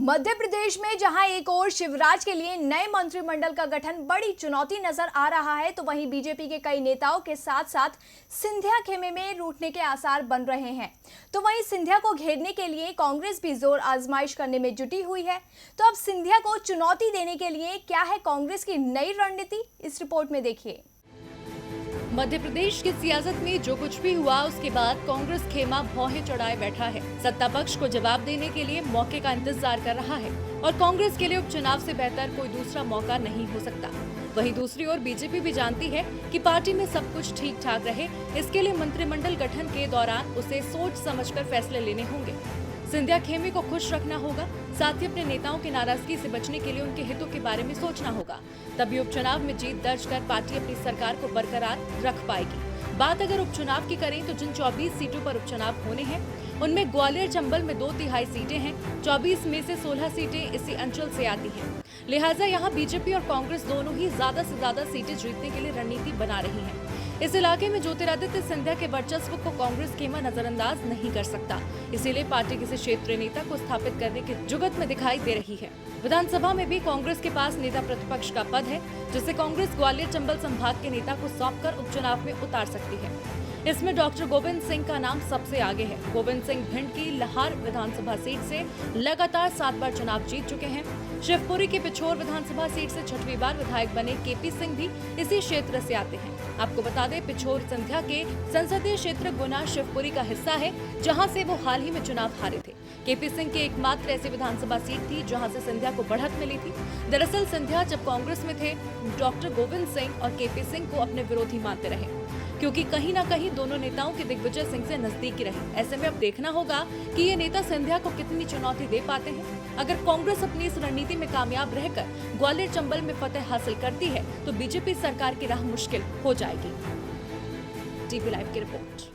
मध्य प्रदेश में जहां एक ओर शिवराज के लिए नए मंत्रिमंडल का गठन बड़ी चुनौती नजर आ रहा है, तो वहीं बीजेपी के कई नेताओं के साथ साथ सिंधिया खेमे में रूठने के आसार बन रहे हैं। तो वहीं सिंधिया को घेरने के लिए कांग्रेस भी जोर आजमाइश करने में जुटी हुई है। तो अब सिंधिया को चुनौती देने के लिए क्या है कांग्रेस की नई रणनीति, इस रिपोर्ट में देखिए। मध्य प्रदेश की सियासत में जो कुछ भी हुआ उसके बाद कांग्रेस खेमा भौहें चढ़ाए बैठा है। सत्ता पक्ष को जवाब देने के लिए मौके का इंतजार कर रहा है और कांग्रेस के लिए उपचुनाव से बेहतर कोई दूसरा मौका नहीं हो सकता। वहीं दूसरी ओर बीजेपी भी जानती है कि पार्टी में सब कुछ ठीक ठाक रहे, इसके लिए मंत्रिमंडल गठन के दौरान उसे सोच समझकर फैसले लेने होंगे। सिंधिया खेमे को खुश रखना होगा, साथ ही अपने नेताओं की नाराजगी से बचने के लिए उनके हितों के बारे में सोचना होगा। तभी उपचुनाव में जीत दर्ज कर पार्टी अपनी सरकार को बरकरार रख पाएगी। बात अगर उपचुनाव की करें तो जिन 24 सीटों पर उपचुनाव होने हैं उनमें ग्वालियर चंबल में 2/3 सीटें हैं। 24 में से 16 सीटें इसी अंचल से आती हैं। लिहाजा यहाँ बीजेपी और कांग्रेस दोनों ही ज्यादा से ज्यादा सीटें जीतने के लिए रणनीति बना रही हैं। इस इलाके में ज्योतिरादित्य सिंधिया के वर्चस्व को कांग्रेस खेमा नजरअंदाज नहीं कर सकता, इसीलिए पार्टी किसी क्षेत्रीय नेता को स्थापित करने की जुगत में दिखाई दे रही है। विधानसभा में भी कांग्रेस के पास नेता प्रतिपक्ष का पद है, जिसे कांग्रेस ग्वालियर चंबल संभाग के नेता को सौंपकर उपचुनाव में उतार सकती है। इसमें डॉक्टर गोविंद सिंह का नाम सबसे आगे है। गोविंद सिंह भिंड की लहार विधानसभा सीट से लगातार 7 बार चुनाव जीत चुके हैं। शिवपुरी की पिछोर विधानसभा सीट से 6वीं बार विधायक बने केपी सिंह भी इसी क्षेत्र से आते हैं। आपको बता दें, पिछोर सिंधिया के संसदीय क्षेत्र गुना शिवपुरी का हिस्सा है, जहां से वो हाल ही में चुनाव हारे थे। केपी सिंह की एकमात्र ऐसी विधानसभा सीट थी जहां से सिंधिया को बढ़त मिली थी। दरअसल सिंधिया जब कांग्रेस में थे, डॉक्टर गोविंद सिंह और केपी सिंह को अपने विरोधी मानते रहे, क्योंकि कहीं ना कहीं दोनों नेताओं की दिग्विजय सिंह से नजदीकी रहे। ऐसे में अब देखना होगा कि ये नेता सिंधिया को कितनी चुनौती दे पाते हैं। अगर कांग्रेस अपनी इस रणनीति में कामयाब रहकर ग्वालियर चंबल में फतेह हासिल करती है तो बीजेपी सरकार की राह मुश्किल हो जाएगी। टीवी लाइव की रिपोर्ट।